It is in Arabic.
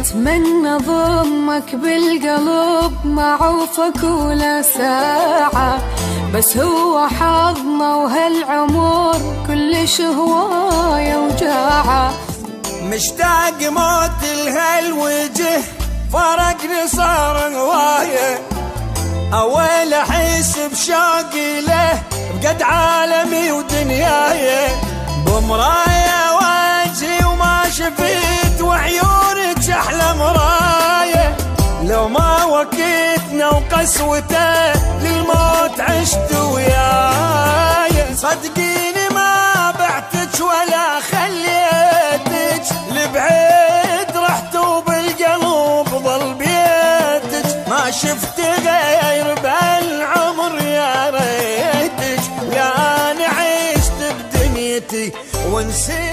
اتمنى ضمك بالقلب ما عوفك ولا ساعة، بس هو حظنا وهالعمر كلش هواية وجاعة. مشتاق موت لهالوجه فرقني صار هواية، أول أحس بشوقي له بقد عالمي ودنياي، بمراية وجهي وما شفت وعيونك أحلى مراية، لو ما وكيتنا وقسوته للموت عشت وياي، صدقيني ما بعتك ولا خليتك لبعيد رحت وبالقلب ظل بيتك، ما شفت غير بالعمر يا ريتك، لا أنا عشت بدنيتي ونسيت